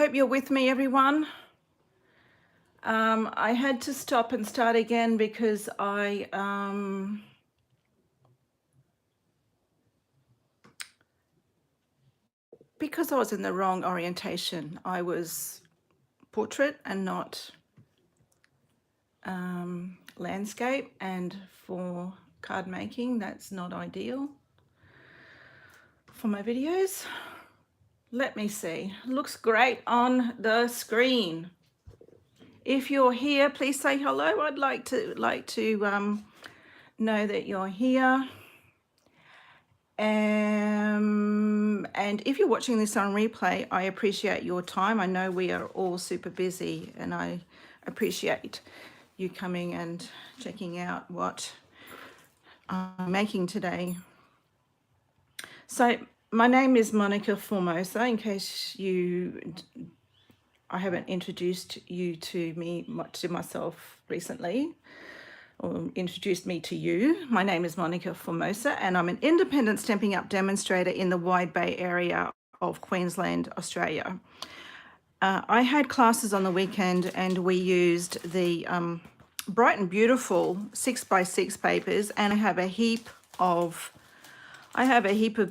hope you're with me, everyone. I had to stop and start again because I was in the wrong orientation. I was portrait and not landscape, and for card making, that's not ideal for my videos. Let me see. Looks great on the screen. If you're here, please say hello. I'd like to know that you're here. And if you're watching this on replay, I appreciate your time. I know we are all super busy, and I appreciate you coming and checking out what I'm making today. So my name is Monica Formosa, in case I haven't introduced you to myself recently, or introduced me to you. My name is Monica Formosa, and I'm an independent Stampin' Up demonstrator in the Wide Bay area of Queensland, Australia. I had classes on the weekend, and we used the Bright and Beautiful 6x6 papers, and I have a heap of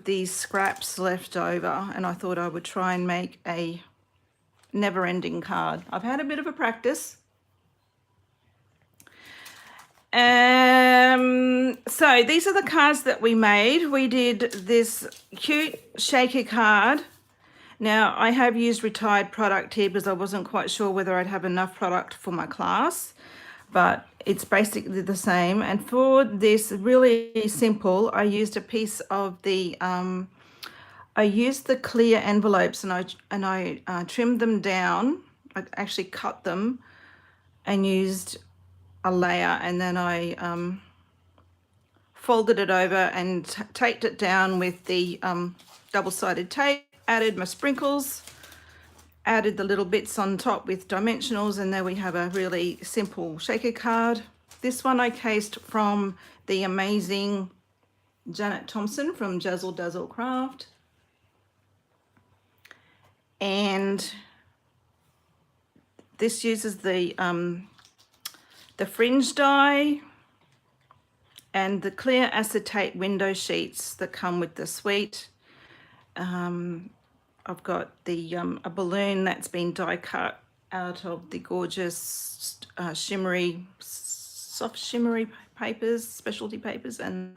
these scraps left over, and I thought I would try and make a never-ending card. I've had a bit of a practice. So these are the cards that we made. We did this cute shaker card. Now, I have used retired product here because I wasn't quite sure whether I'd have enough product for my class, but it's basically the same. And for this, really simple, I used a piece of the I used the clear envelopes, and I trimmed them down. I actually cut them and used a layer, and then I folded it over and taped it down with the double-sided tape, added my sprinkles, added the little bits on top with dimensionals, and there we have a really simple shaker card. This one I cased from the amazing Janet Thompson from Jazzle Dazzle Craft. And this uses the fringe die and the clear acetate window sheets that come with the suite. I've got the a balloon that's been die cut out of the gorgeous soft shimmery papers, specialty papers, and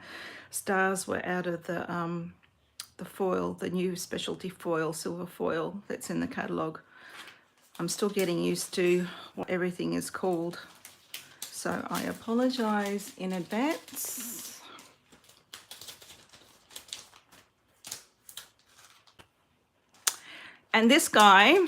stars were out of the foil, the new specialty foil, silver foil that's in the catalogue. I'm still getting used to what everything is called, so I apologise in advance. And this guy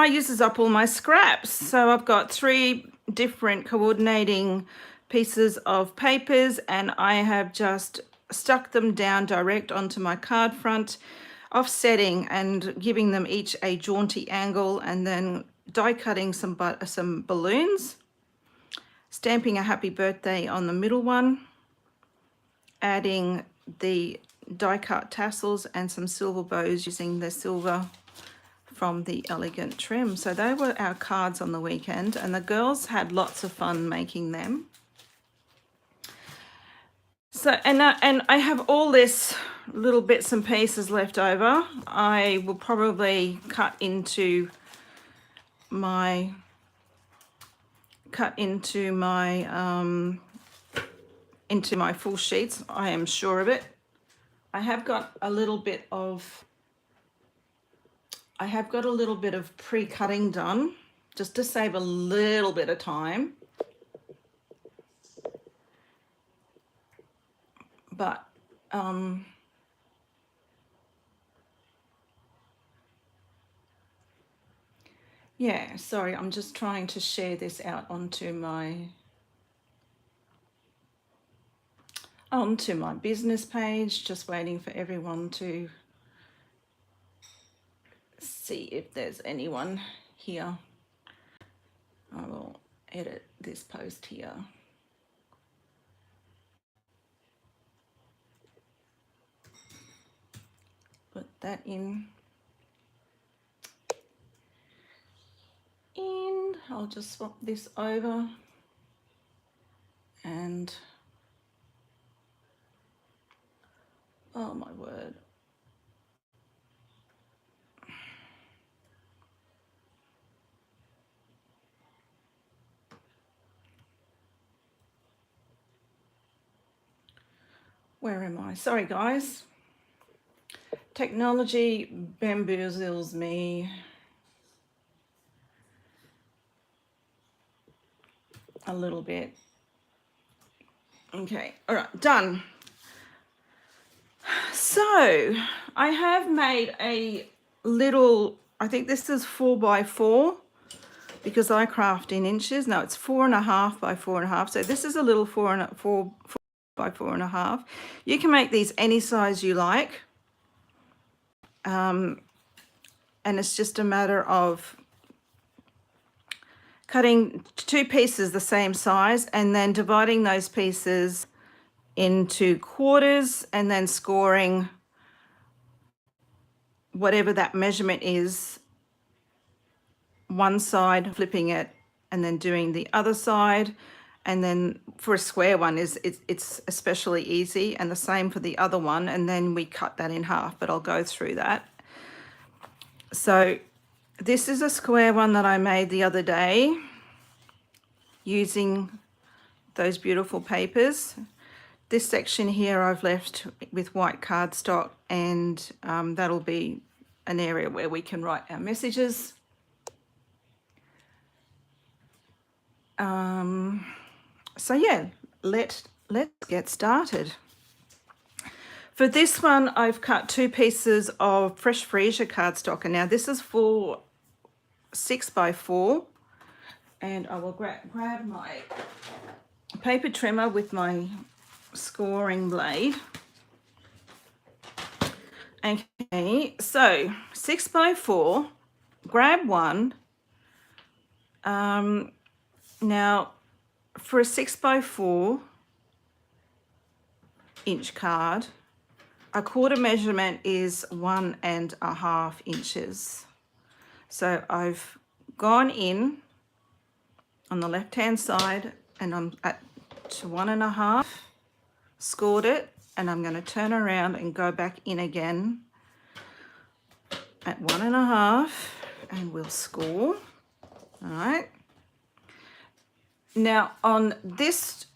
uses up all my scraps. So I've got 3 different coordinating pieces of papers, and I have just stuck them down direct onto my card front, offsetting and giving them each a jaunty angle, and then die cutting some balloons, stamping a happy birthday on the middle one, adding the die cut tassels and some silver bows using the silver from the Elegant trim. So they were our cards on the weekend, and the girls had lots of fun making them. So, and I have all this little bits and pieces left over. I will probably cut into my full sheets. I am sure of it. I have got a little bit of pre-cutting done, just to save a little bit of time. But yeah, sorry, I'm just trying to share this out onto my business page, just waiting for everyone to see if there's anyone here. I will edit this post here. Put that in. I'll just swap this over and, oh my word. Where am I? Sorry, guys. Technology bamboozles me a little bit. Okay, all right, done. So I have made a little, I think this is 4x4 because I craft in inches. No, it's 4.5 by 4.5. So this is a little 4 by 4.5. You can make these any size you like. And it's just a matter of cutting 2 pieces the same size and then dividing those pieces into quarters and then scoring whatever that measurement is, one side, flipping it, and then doing the other side. And then for a square one it's especially easy, and the same for the other one, and then we cut that in half, but I'll go through that. So this is a square one that I made the other day using those beautiful papers. This section here I've left with white cardstock, and that'll be an area where we can write our messages. So yeah, let's get started. For this one, I've cut 2 pieces of fresh Freesia cardstock, and now this is for 6x4, and I will grab my paper trimmer with my scoring blade. Okay, so 6x4, grab one. Now for a 6x4 inch card, a quarter measurement is 1.5 inches. So I've gone in on the left hand side and I'm at 1.5, scored it, and I'm going to turn around and go back in again at 1.5 and we'll score. All right. Now on this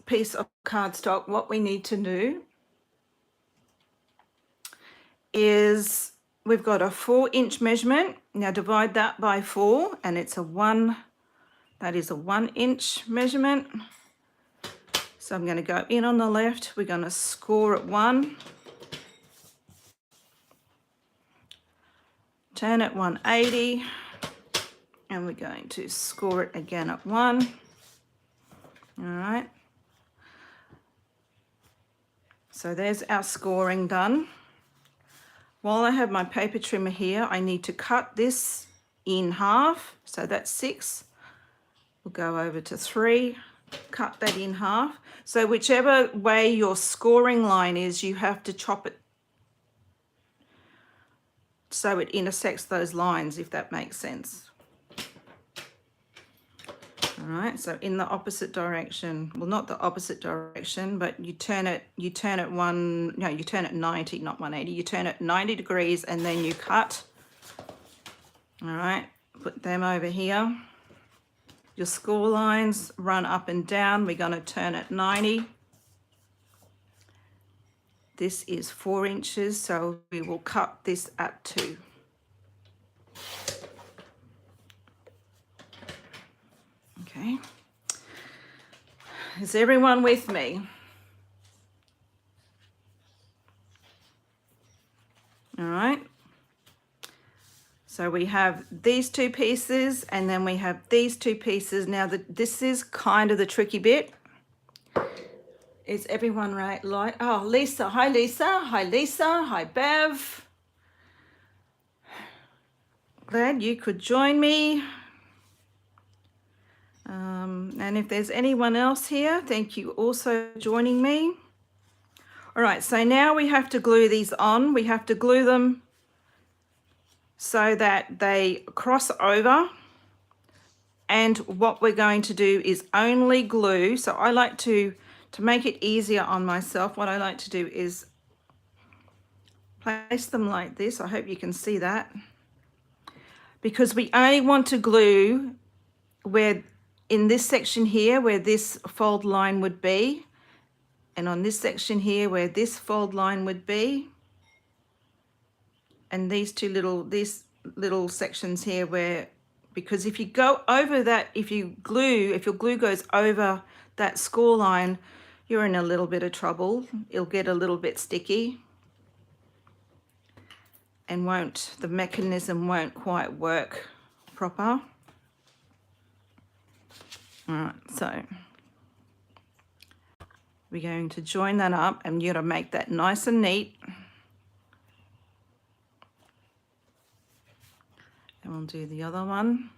piece of cardstock, what we need to do is we've got a 4-inch measurement. Now divide that by 4 and it's that is a 1-inch measurement. So I'm going to go in on the left, we're going to score at 1, turn at 180, and we're going to score it again at 1. All right. So there's our scoring done. While I have my paper trimmer here, I need to cut this in half. So that's 6. We'll go over to 3, cut that in half. So whichever way your scoring line is, you have to chop it so it intersects those lines, if that makes sense. All right, so in the opposite direction, well, not the opposite direction, but you turn it 90, not 180. You turn it 90 degrees and then you cut. All right, put them over here. Your score lines run up and down. We're going to turn it 90. This is 4 inches, so we will cut this at 2. Okay. Is everyone with me? All right. So we have these 2 pieces and then we have these 2 pieces. Now this is kind of the tricky bit. Is everyone right? Oh, Lisa. Hi, Lisa. Hi, Lisa. Hi, Bev. Glad you could join me. And if there's anyone else here, thank you also for joining me. All right, so now we have to glue these on. We have to glue them so that they cross over And what we're going to do is only glue. So I like to make it easier on myself, what I like to do is place them like this. I hope you can see that. Because we only want to glue where in this section here where this fold line would be, and on this section here where this fold line would be, and these little sections here where, because if you go over that, if your glue goes over that score line, you're in a little bit of trouble. It'll get a little bit sticky and the mechanism won't quite work proper. All right, so we're going to join that up, and you're going to make that nice and neat. And we'll do the other one.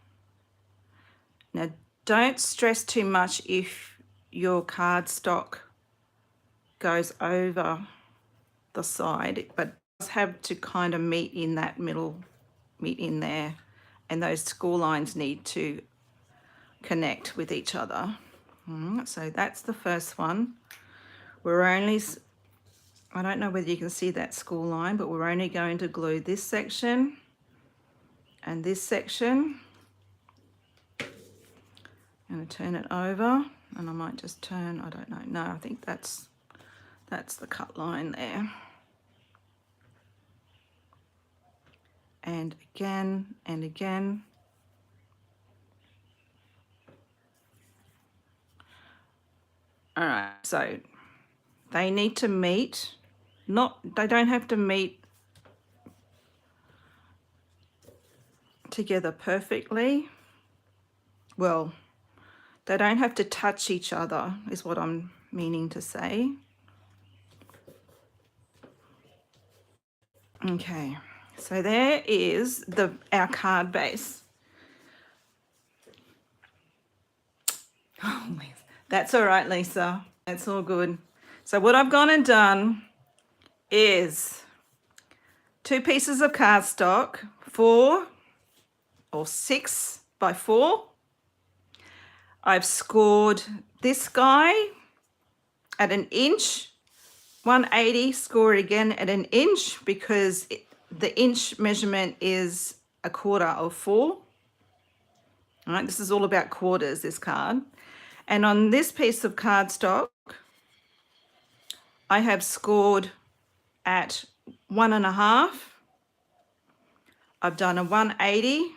Now, don't stress too much if your cardstock goes over the side, but it does have to kind of meet in that middle, meet in there, and those score lines need to connect with each other. So that's the first one. We're only, I don't know whether you can see that score line, but we're only going to glue this section and this section. I'm going to turn it over, and I might just turn, I don't know. No, I think that's the cut line there. And again and again. All right, so they need to meet, they don't have to meet together perfectly. Well, they don't have to touch each other, is what I'm meaning to say. Okay, so there is our card base. Oh, that's all right, Lisa. That's all good. So what I've gone and done is 2 pieces of cardstock, 4 or 6 by 4. I've scored this guy at 1 inch, 180, score it again at 1 inch, because the inch measurement is 1/4 of 4. All right, this is all about quarters, this card. And on this piece of cardstock, I have scored at 1.5. I've done a 180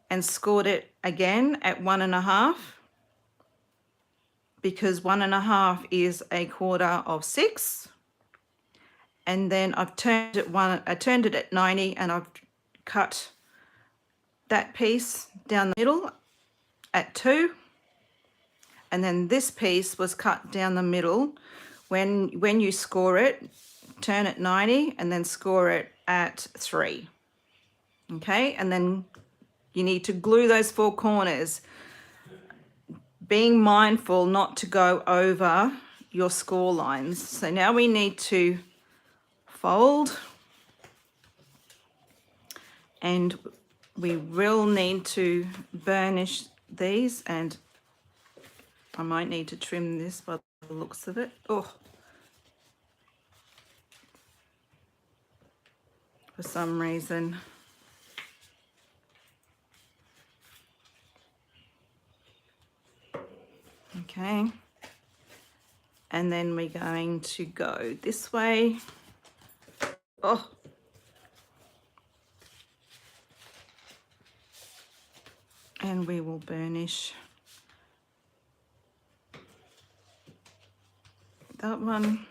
and scored it again at 1.5, because 1.5 is 1/4 of 6. And then I've turned it at 90, and I've cut that piece down the middle at 2. And then this piece was cut down the middle. When you score it, turn it 90 and then score it at 3. Okay, and then you need to glue those 4 corners, being mindful not to go over your score lines. So now we need to fold, and we will need to burnish these, and I might need to trim this by the looks of it. Oh, for some reason. Okay. And then we're going to go this way. Oh. And we will burnish that one.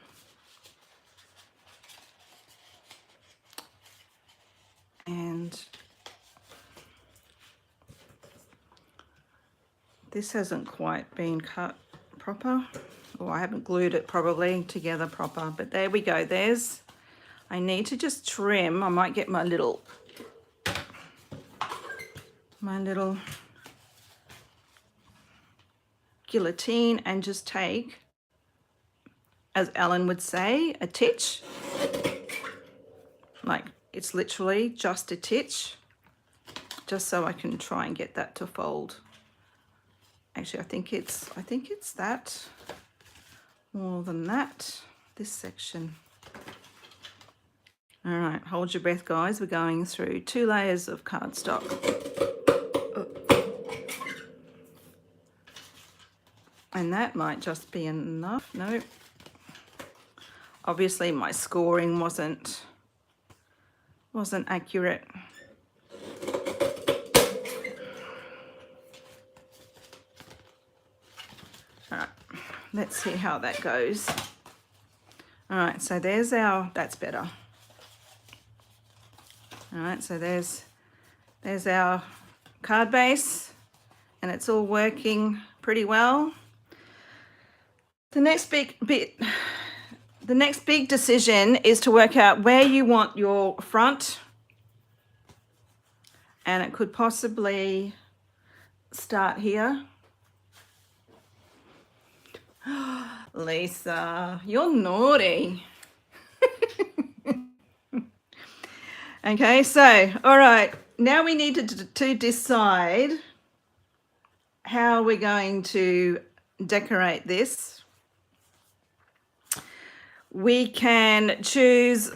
And this hasn't quite been cut proper, or I haven't glued it probably together proper, but there we go. I need to just trim. I might get my little guillotine and just take, as Alan would say, a titch. Like, it's literally just a titch, just so I can try and get that to fold Actually, I think it's that, more than that, this section. All right, hold your breath, guys. We're going through 2 layers of cardstock. And that might just be enough. No. Obviously my scoring wasn't accurate. All right, let's see how that goes. All right, so there's that's better. All right, so there's our card base, and it's all working pretty well. The next big decision is to work out where you want your front, and it could possibly start here. Lisa, you're naughty. Okay, so, all right, now we need to decide how we're going to decorate this. We can choose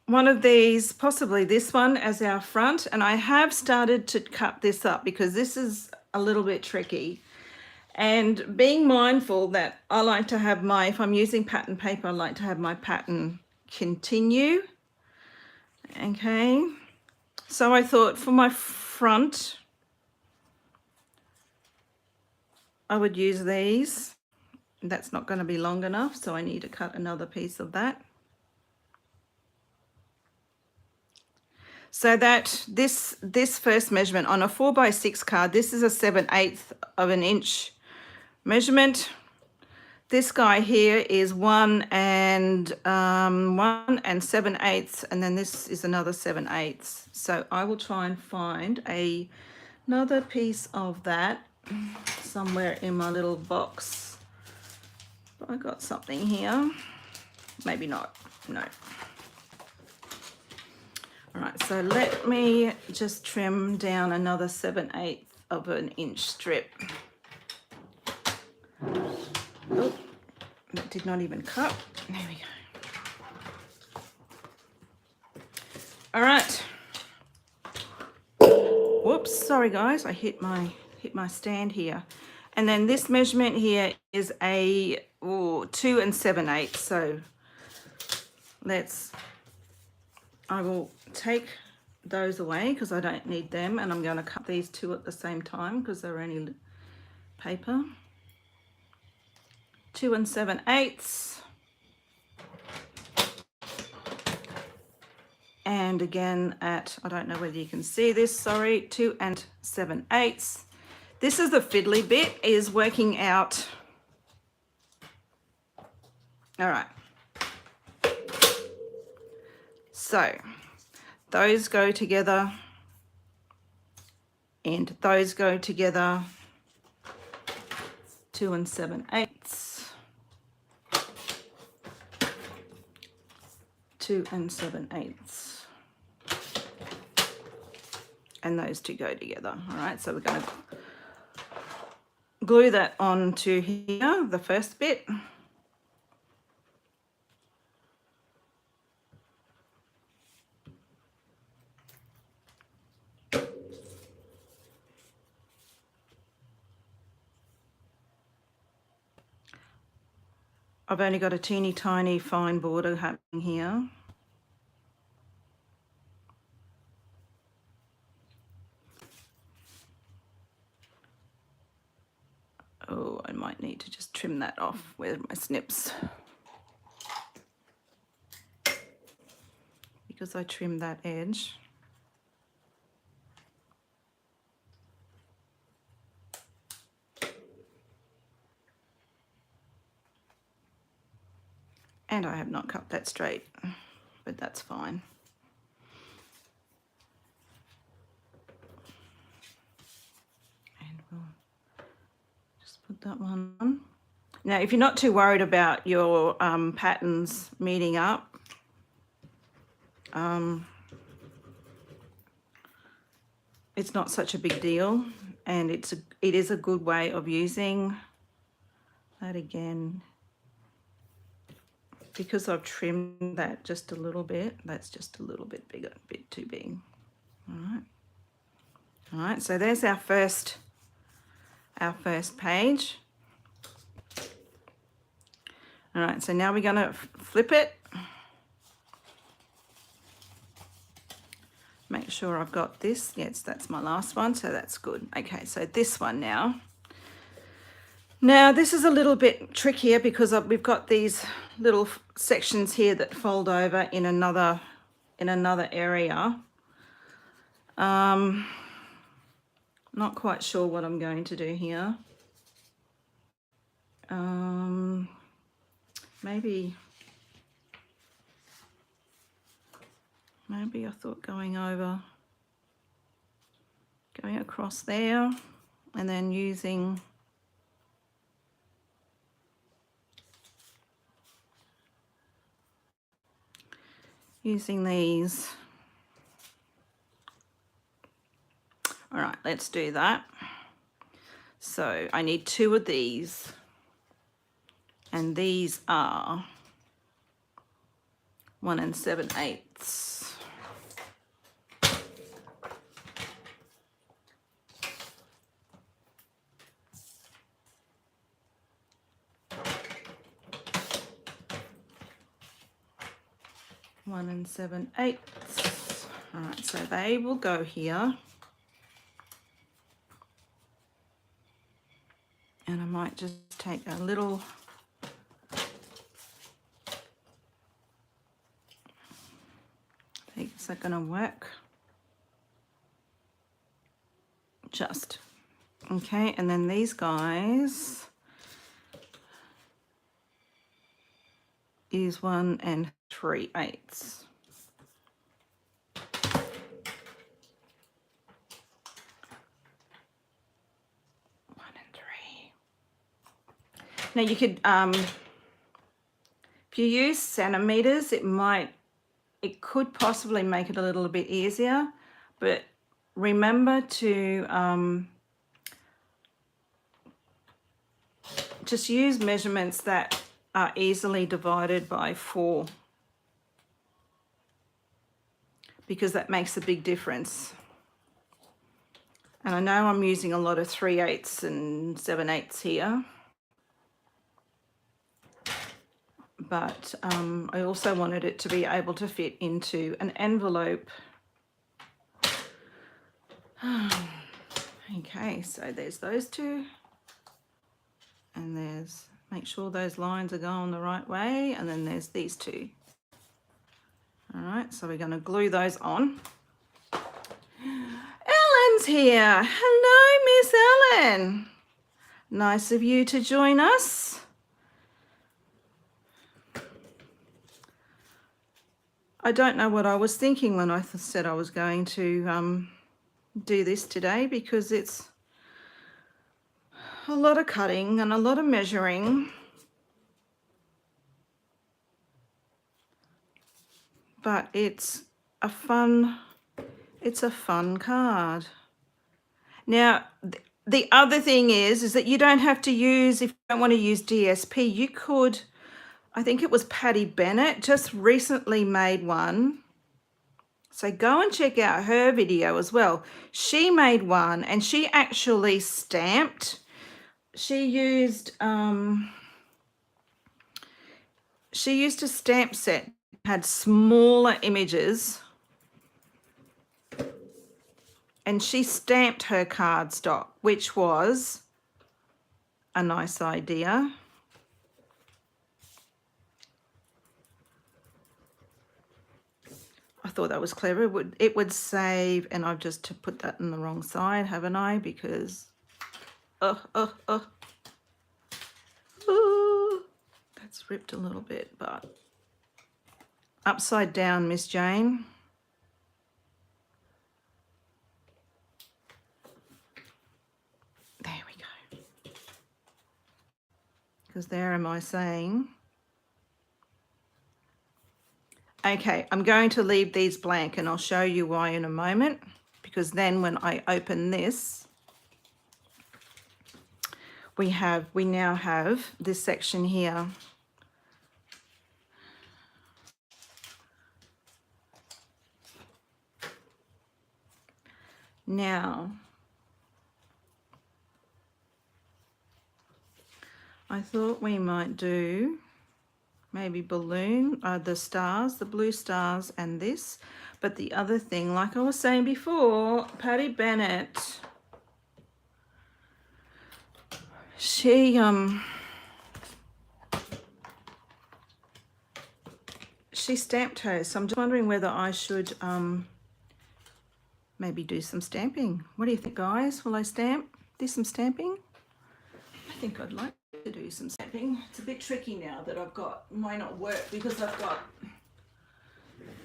one of these, possibly this one as our front, and I have started to cut this up because this is a little bit tricky. And being mindful that I like to have if I'm using pattern paper, I like to have my pattern continue. Okay, so I thought for my front, I would use these. That's not going to be long enough, so I need to cut another piece of that. So that this first measurement on a 4x6 card, this is a 7/8 of an inch measurement. This guy here is 1 and 7/8, and then this is another 7/8. So I will try and find another piece of that somewhere in my little box. But I got something here. Maybe not. No. All right, so let me just trim down another 7/8 of an inch strip. Oh, that did not even cut. There we go. All right. Whoops, sorry guys, I hit my stand here. And then this measurement here is a 2 and 7/8. So I will take those away because I don't need them, and I'm going to cut these 2 at the same time because they're only paper. 2 and 7/8. And again at, I don't know whether you can see this, sorry, 2 and 7/8. This is the fiddly bit, is working out. All right. So those go together and those go together. 2 and 7/8. 2 and 7/8. And those 2 go together. All right, so we're going to glue that onto here, the first bit. I've only got a teeny tiny fine border happening here. Oh, I might need to just trim that off with my snips, because I trimmed that edge. And I have not cut that straight, but that's fine. And we'll just put that one on. Now, if you're not too worried about your patterns meeting up, it's not such a big deal, and it is a good way of using that. Again, because I've trimmed that just a little bit, that's just a little bit bigger, a bit too big. All right, so there's our first page. All right, so now we're going to flip it. Make sure I've got this. Yes, that's my last one, so that's good. Okay, so this one now. Now this is a little bit trickier because we've got these little sections here that fold over in another area. Not quite sure what I'm going to do here. Maybe I thought going across there and then using these. All right, let's do that. So I need 2 of these, and these are 1 7/8. One 7/8. All right, so they will go here. And I might just take a little, is that going to work? Just, okay, and then these guys is 1 3/8. Now you could, if you use centimeters, it could possibly make it a little bit easier, but remember to just use measurements that are easily divided by 4, because that makes a big difference. And I know I'm using a lot of 3/8 and 7/8 here. But I also wanted it to be able to fit into an envelope. Okay, so there's those 2. And make sure those lines are going the right way. And then there's these 2. All right, so we're going to glue those on. Ellen's here. Hello, Miss Ellen. Nice of you to join us. I don't know what I was thinking when I said I was going to do this today, because it's a lot of cutting and a lot of measuring. But it's a fun card. Now, the other thing is that you don't have to use, if you don't want to use DSP, you could, I think it was Patty Bennett, just recently made one. So go and check out her video as well. She made one and she actually stamped. She used a stamp set, had smaller images, and she stamped her cardstock, which was a nice idea. I thought that was clever. It would save, and I've just put that in the wrong side, haven't I? Because, that's ripped a little bit, but upside down, Miss Jane. There we go. Because there am I saying. Okay, I'm going to leave these blank and I'll show you why in a moment, because then when I open this, we now have this section here. Now, I thought we might do maybe balloon, the stars, the blue stars and this. But the other thing, like I was saying before, Patty Bennett, she stamped hers. So I'm just wondering whether I should maybe do some stamping. What do you think, guys? Will I do some stamping? I think I'd like to do some stamping. It's a bit tricky now that might not work because I've got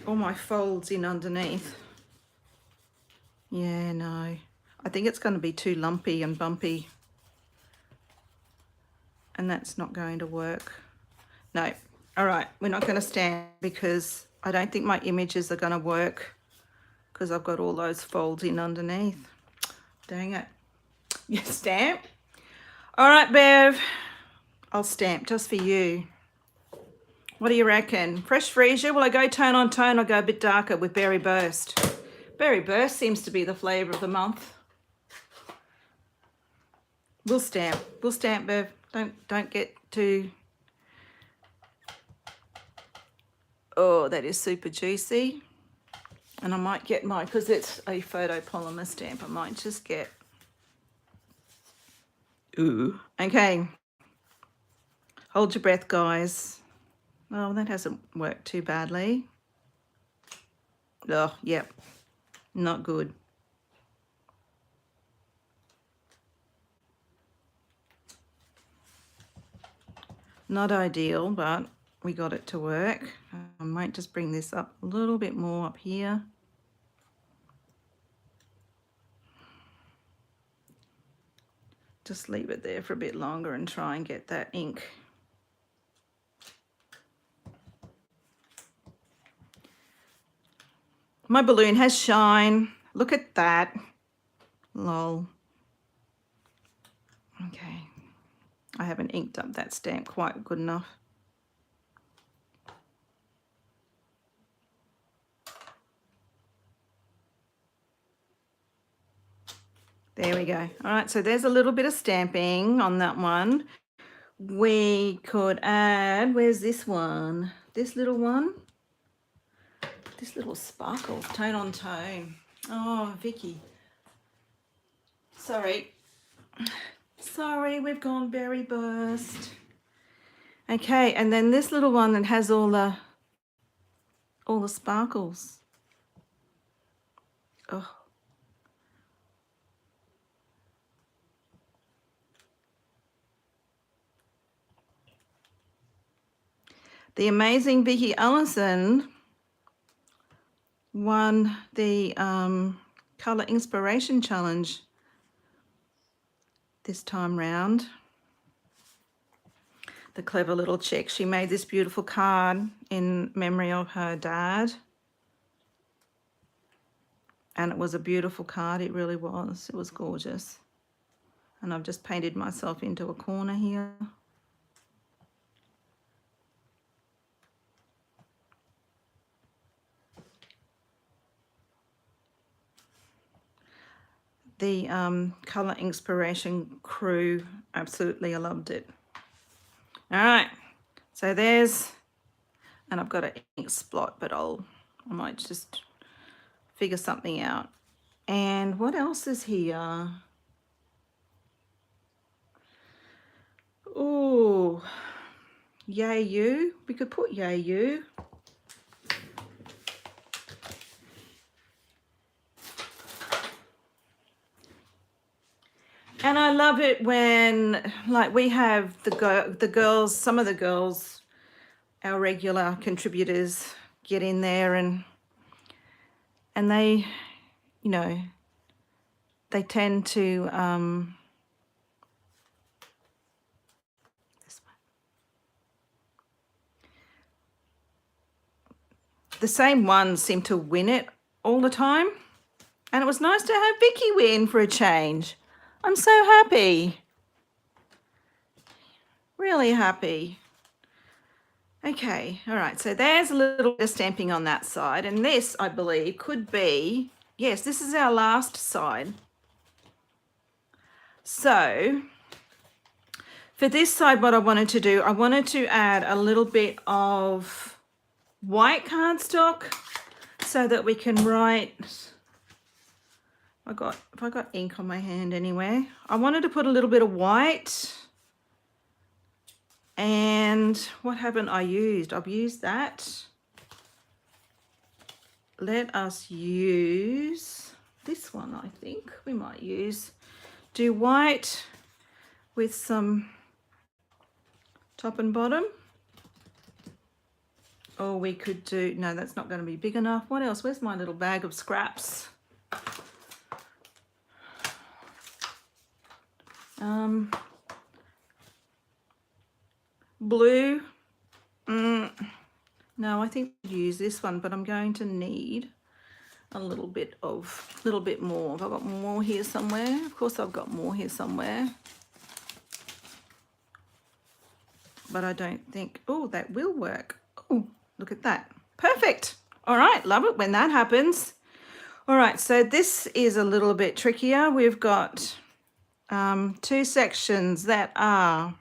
all my folds in underneath. Yeah, no. I think it's going to be too lumpy and bumpy. And that's not going to work. No. All right, we're not going to stamp because I don't think my images are going to work because I've got all those folds in underneath. Dang it. You stamp? All right, Bev. I'll stamp just for you. What do you reckon? Fresh Freesia? Will I go tone on tone or go a bit darker with Berry Burst? Berry Burst seems to be the flavour of the month. We'll stamp. We'll stamp, Bev. Don't get too... Oh, that is super juicy. And I might get because it's a photopolymer stamp, I might just get... Ooh. Okay. Hold your breath, guys. Oh, that hasn't worked too badly. Oh, yep. Not good. Not ideal, but we got it to work. I might just bring this up a little bit more up here. Just leave it there for a bit longer and try and get that ink. My balloon has shine. Look at that. Lol. Okay. I haven't inked up that stamp quite good enough. There we go. All right, so there's a little bit of stamping on that one. We could add, where's this one? This little one? This little sparkle, tone on tone. Oh, Vicky. Sorry. Sorry, we've gone Berry Burst. Okay, and then this little one that has all the sparkles. Oh. The amazing Vicky Allison won the Colour Inspiration Challenge this time round. The clever little chick. She made this beautiful card in memory of her dad. And it was a beautiful card. It really was. It was gorgeous. And I've just painted myself into a corner here. The Colour Inspiration crew, absolutely, I loved it. All right, so there's, and I've got an ink splot, but I might just figure something out. And what else is here? Oh, yay you. We could put yay you. And I love it when, like, we have the girls, some of the girls, our regular contributors, get in there and they, you know, they tend to this one. The same ones seem to win it all the time. And it was nice to have Vicky win for a change. I'm so happy. Really happy. Okay, all right, so there's a little bit of stamping on that side, and this, I believe, could be, yes, this is our last side. So for this side, what I wanted to do, I wanted to add a little bit of white cardstock so that we can write, have I got ink on my hand anywhere? I wanted to put a little bit of white. And what haven't I used? I've used that. Let us use this one, I think. We might do white with some top and bottom. Or we could do, no, that's not going to be big enough. What else? Where's my little bag of scraps? Blue. No, I think we'll use this one, but I'm going to need a little bit more. Have I got more here somewhere? Of course I've got more here somewhere. But I don't think, oh, that will work. Oh, look at that. Perfect. All right, love it when that happens. All right, so this is a little bit trickier. We've got two sections that are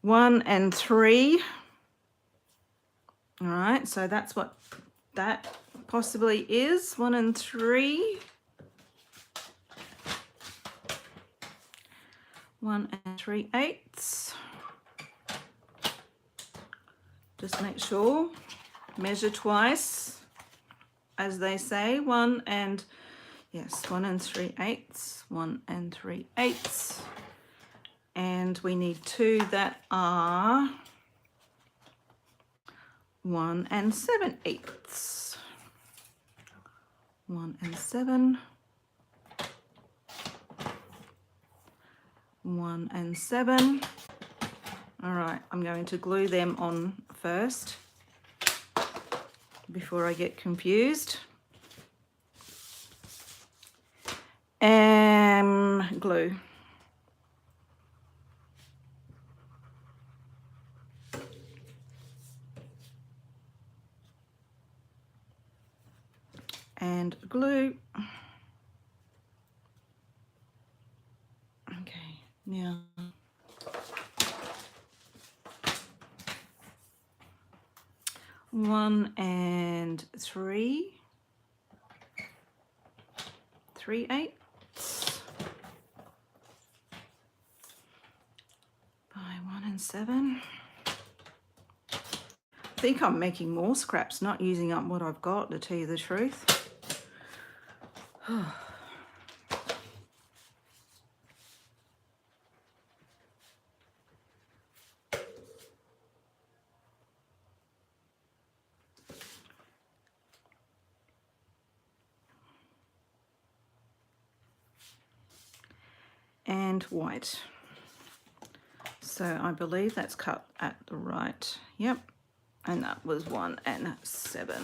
1 and 3. All right, so that's what that possibly is, 1 and 3. 1 and 3/8. Just make sure, measure twice, as they say. 1 and 3/8. 1 and 3/8. And we need 2 that are 1 and 7/8. 1 and 7. 1 and 7. All right, I'm going to glue them on first before I get confused. And glue. And glue. Okay, now one and 3/8 by 1 and 7. I think I'm making more scraps, not using up what I've got, to tell you the truth. And white. So I believe that's cut at the right. Yep. And that was 1 and 7.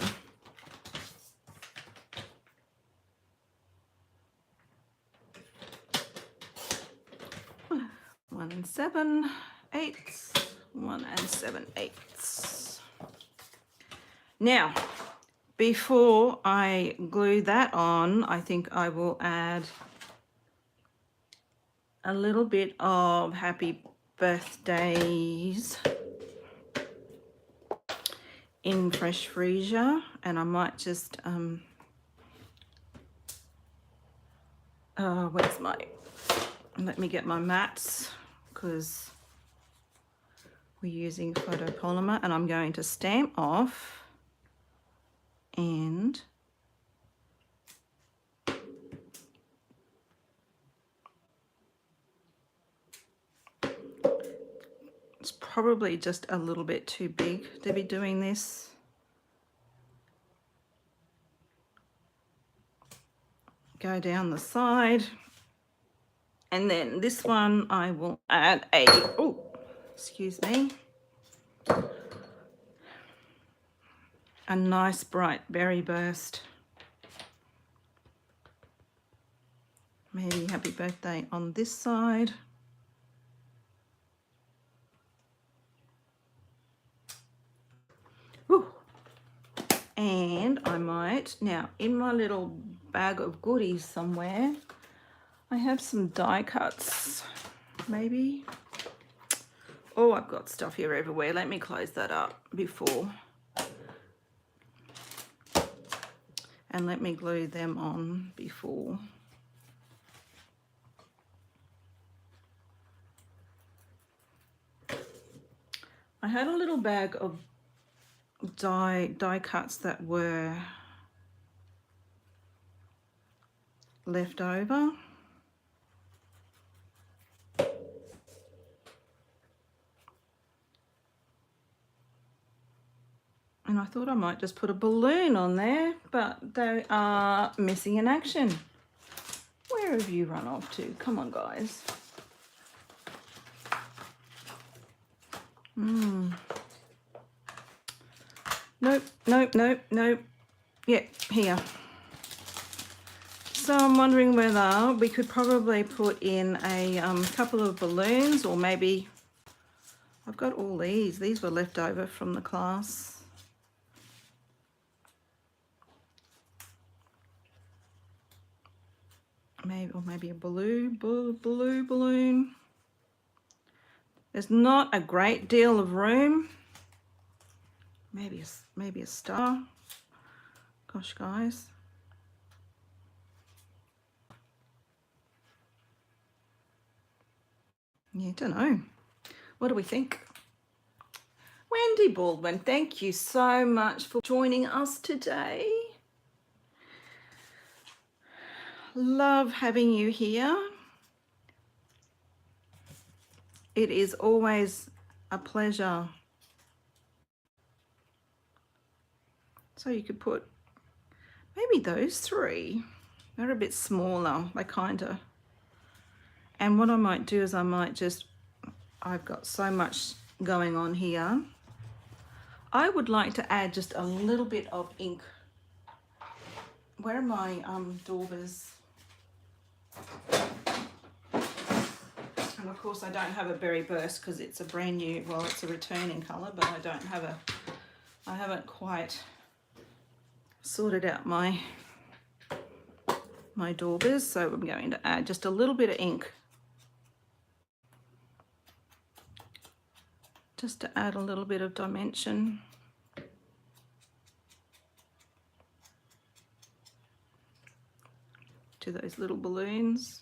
One and 7/8. 1 and 7/8. Now, before I glue that on, I think I will add a little bit of happy birthdays in fresh Freesia, and I might just where's my, let me get my mats, because we're using photopolymer, and I'm going to stamp off and it's probably just a little bit too big to be doing this. Go down the side. And then this one I will add a, oh, excuse me, a nice bright berry burst. Maybe happy birthday on this side. Whew. And I might, now in my little bag of goodies somewhere, I have some die cuts, maybe. Oh, I've got stuff here everywhere. Let me close that up before. And let me glue them on before. I had a little bag of die cuts that were left over. And I thought I might just put a balloon on there, but they are missing in action. Where have you run off to? Come on, guys. Nope, nope, nope, nope. Yeah, here. So I'm wondering whether we could probably put in a couple of balloons, or maybe I've got all these. These were left over from the class. Maybe a blue balloon. There's not a great deal of room. Maybe a star. Gosh, guys. Yeah, don't know. What do we think? Wendy Baldwin, thank you so much for joining us today. Love having you here. It is always a pleasure. So you could put maybe those three. They're a bit smaller. They kind of. And what I might do is I've got so much going on here. I would like to add just a little bit of ink. Where are my daubers? And of course I don't have a berry burst because it's a brand new, well, it's a returning colour, but I haven't quite sorted out my daubers, so I'm going to add just a little bit of ink just to add a little bit of dimension. To those little balloons.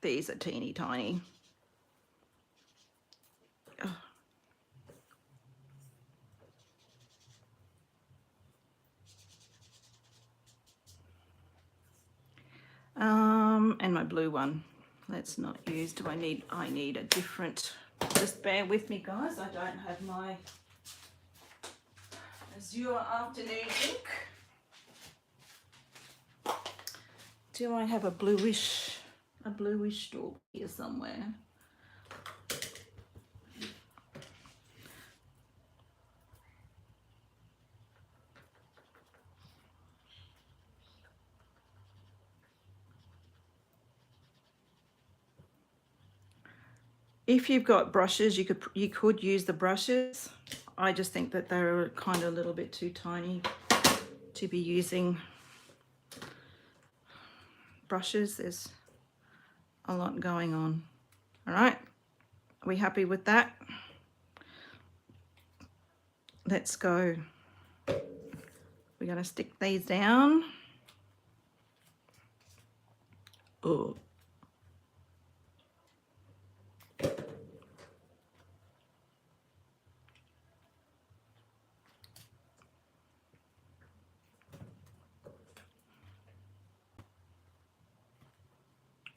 These are teeny tiny. And my blue one. Let's not use, I need a different, just bear with me guys, I don't have my Azure Afternoon ink. Do I have a bluish stalk here somewhere? If you've got brushes, you could use the brushes. I just think that they're kind of a little bit too tiny to be using brushes. There's a lot going on. All right, are we happy with that? Let's go. We're going to stick these down. Oh.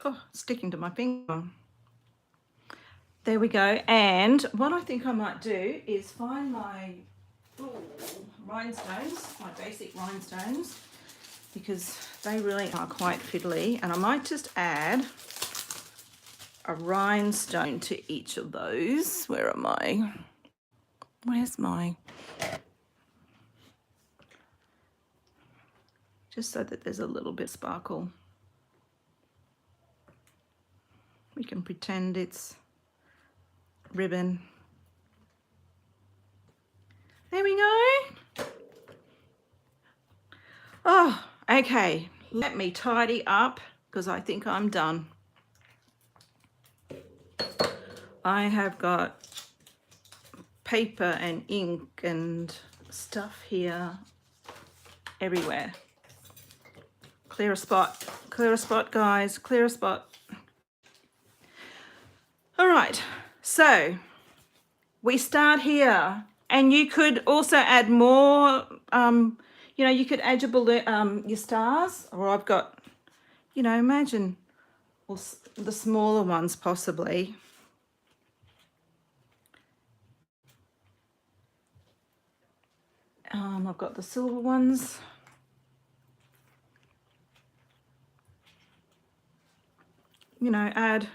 Oh, sticking to my finger. There we go. And what I think I might do is find my rhinestones, my basic rhinestones, because they really are quite fiddly. And I might just add a rhinestone to each of those. Where am I? Where's my... Just so that there's a little bit of sparkle. We can pretend it's ribbon. There we go. Oh, okay. Let me tidy up because I think I'm done. I have got paper and ink and stuff here everywhere. Clear a spot, guys, clear a spot. All right, so we start here, and you could also add more, you know, you could add your balloon, your stars, or I've got, you know, imagine the smaller ones possibly. I've got the silver ones. You know, add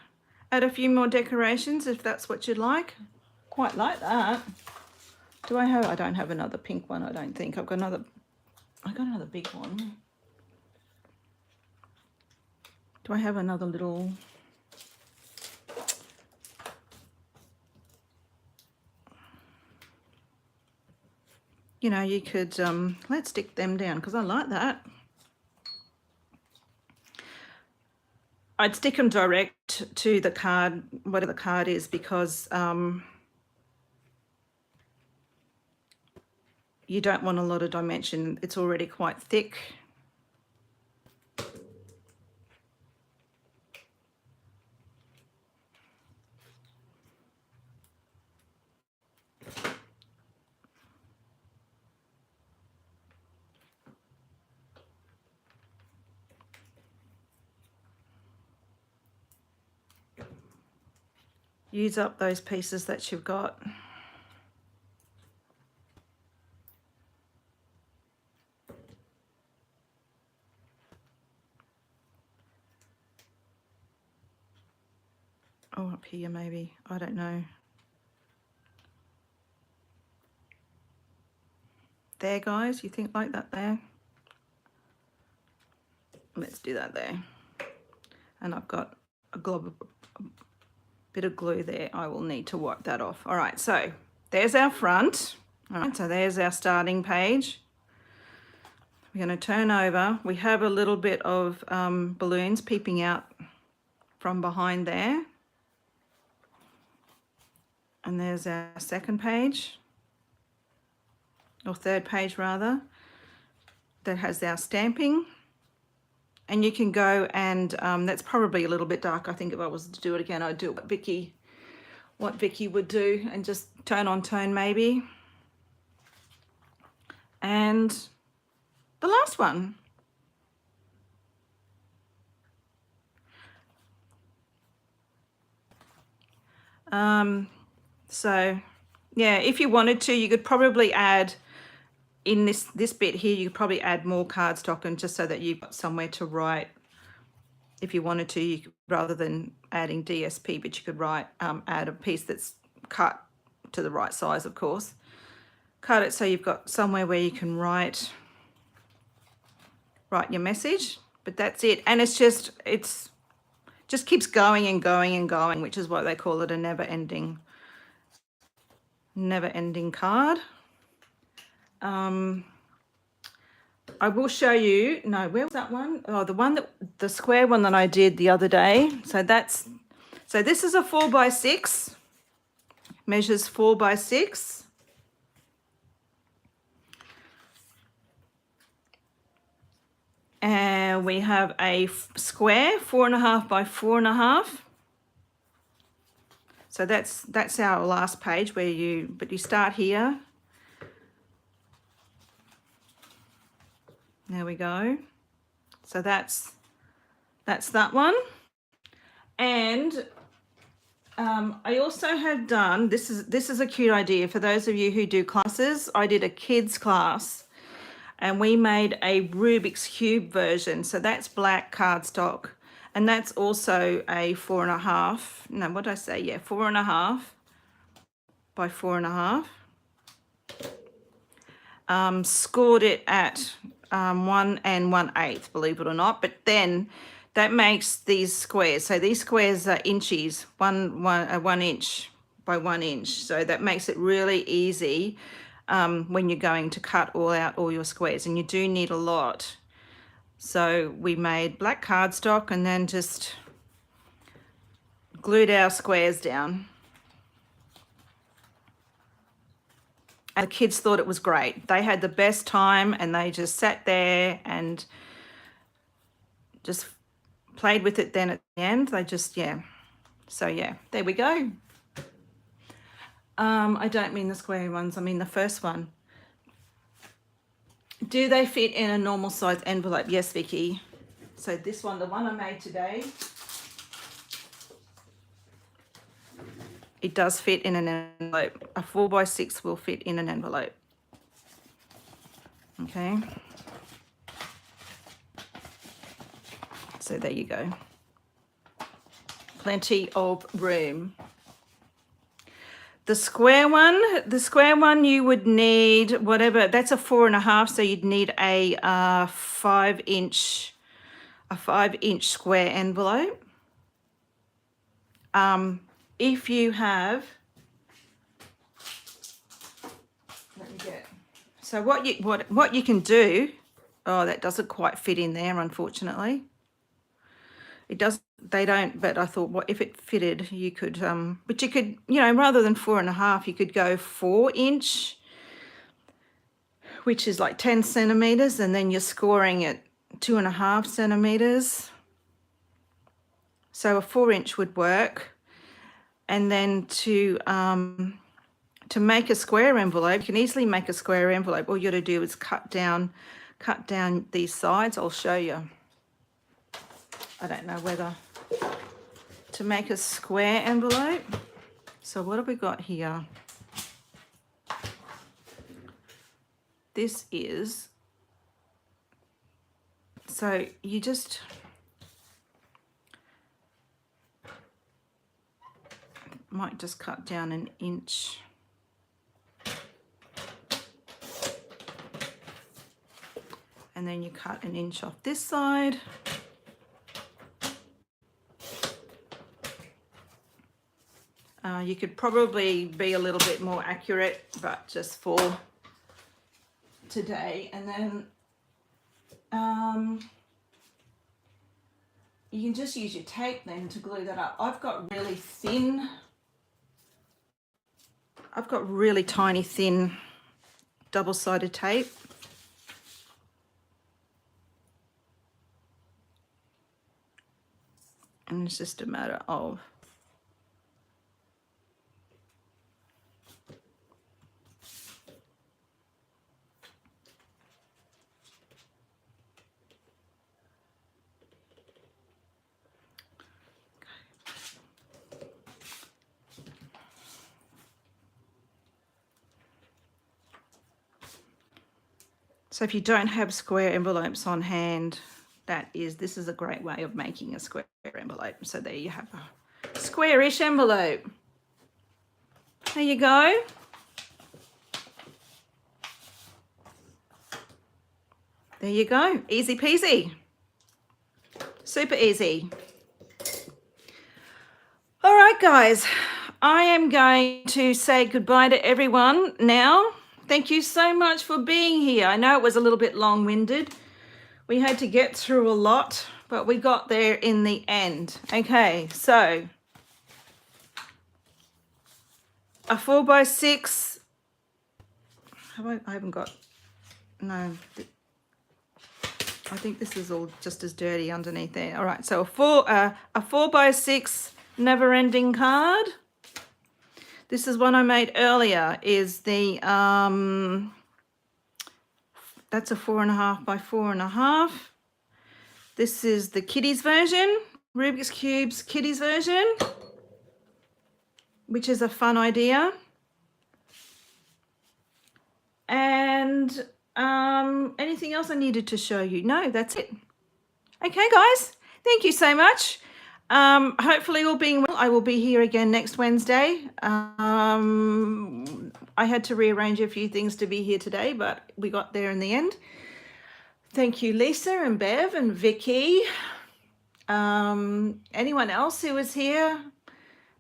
a few more decorations if that's what you'd like. Quite like that. Do I have? I don't have another pink one. I don't think I've got another. I got another big one. Do I have another little? You know, you could let's stick them down because I like that. I'd stick them direct to the card, whatever the card is, because you don't want a lot of dimension. It's already quite thick. Use up those pieces that you've got. Oh, up here maybe, I don't know. There, guys, you think like that there? Let's do that there. And I've got a bit of glue there. I will need to wipe that off. All right, so there's our front. All right, so there's our starting page. We're going to turn over. We have a little bit of balloons peeping out from behind there. And there's our second page, or third page rather, that has our stamping. And you can go and, that's probably a little bit dark. I think if I was to do it again, I'd do what Vicky would do, and just tone on tone maybe. And the last one. So yeah, if you wanted to, you could probably add in this bit here, you could probably add more cardstock, and just so that you've got somewhere to write. If you wanted to, you could, rather than adding DSP, but you could write, add a piece that's cut to the right size, of course. Cut it so you've got somewhere where you can write your message. But that's it, and it's just keeps going and going and going, which is why they call it a never-ending card. I will show you. No, where was that one? Oh, the square one that I did the other day. So this is a 4x6. Measures 4x6. And we have a square 4.5 by 4.5. So that's our last page but you start here. There we go. So that's that one. And I also have done, this is a cute idea for those of you who do classes. I did a kids class, and we made a Rubik's Cube version. So that's black cardstock, and that's also a 4.5. No, what did I say? Yeah, 4.5 by 4.5. Scored it at 1 1/8, believe it or not. But then that makes these squares. So these squares are inches, 1 inch by 1 inch. So that makes it really easy when you're going to cut all your squares, and you do need a lot. So we made black cardstock and then just glued our squares down. And the kids thought it was great. They had the best time, and they just sat there and just played with it. Then at the end, they just, yeah. So yeah, there we go. I don't mean the square ones, I mean the first one. Do they fit in a normal size envelope? Yes, Vicky. So this one, the one I made today, it does fit in an envelope. A 4x6 will fit in an envelope. Okay. So there you go. Plenty of room. The square one you would need whatever, that's a 4.5, so you'd need a 5-inch square envelope. If you have, let me get, so what you can do, oh, that doesn't quite fit in there, unfortunately. It does, they don't, but I thought, what if it fitted, you could, but you could, you know, rather than 4.5, you could go 4-inch, which is like 10 centimeters, and then you're scoring at 2.5 centimeters. So a 4-inch would work. And then to make a square envelope, you can easily make a square envelope. All you got to do is cut down these sides. I'll show you. I don't know whether to make a square envelope. So what have we got here? This is, so you just, might just cut down 1 inch. And then you cut 1 inch off this side. You could probably be a little bit more accurate, but just for today. And then you can just use your tape then to glue that up. I've got really tiny thin double-sided tape. And it's just a matter of so if you don't have square envelopes on hand, this is a great way of making a square envelope. So there you have a squarish envelope. There you go. There you go. Easy peasy. Super easy. All right, guys. I am going to say goodbye to everyone now. Thank you so much for being here. I know it was a little bit long-winded. We had to get through a lot, but we got there in the end. Okay, so a 4x6. I haven't got, no. I think this is all just as dirty underneath there. All right, so a 4x6 never-ending card. This is one I made earlier, is the, that's a 4.5 by 4.5. This is the kiddies version, Rubik's Cube's kiddies version, which is a fun idea. And Anything else I needed to show you? No, that's it. Okay, guys, thank you so much. Hopefully all being well, I will be here again next Wednesday. I had to rearrange a few things to be here today, but we got there in the end. Thank you, Lisa and Bev and Vicky. Anyone else who is here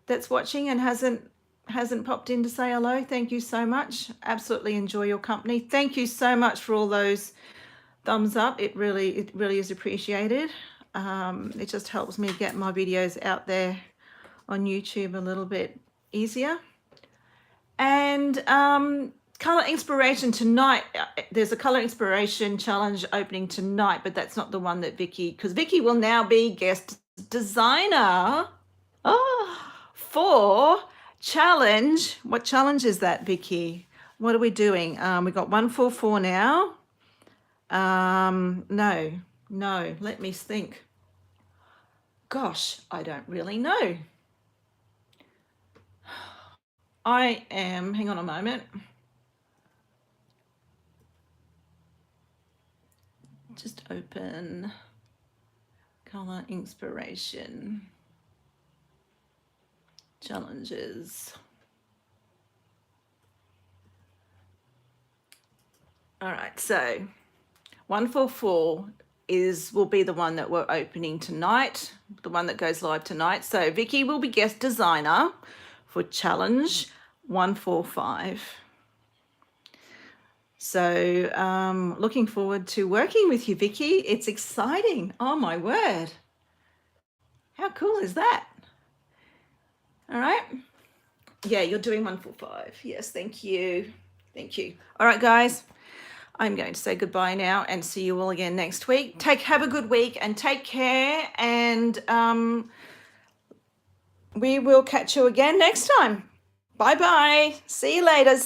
that's watching and hasn't popped in to say hello, thank you so much. Absolutely enjoy your company. Thank you so much for all those thumbs up. It really is appreciated. It just helps me get my videos out there on YouTube a little bit easier. And color inspiration tonight, there's a color inspiration challenge opening tonight, but that's not the one that Vicky, because Vicky will now be guest designer for challenge. What challenge is that, Vicky? What are we doing? We got 144 now. No, let me think. Gosh, I don't really know. Hang on a moment. Just open color inspiration challenges. All right, so 144 will be the one that we're opening tonight, the one that goes live tonight. So Vicky will be guest designer for challenge 145. So looking forward to working with you, Vicky. It's exciting. Oh my word. How cool is that? All right. Yeah, you're doing 145. Yes, thank you. Thank you. All right, guys. I'm going to say goodbye now and see you all again next week. Have a good week and take care. And we will catch you again next time. Bye-bye. See you later.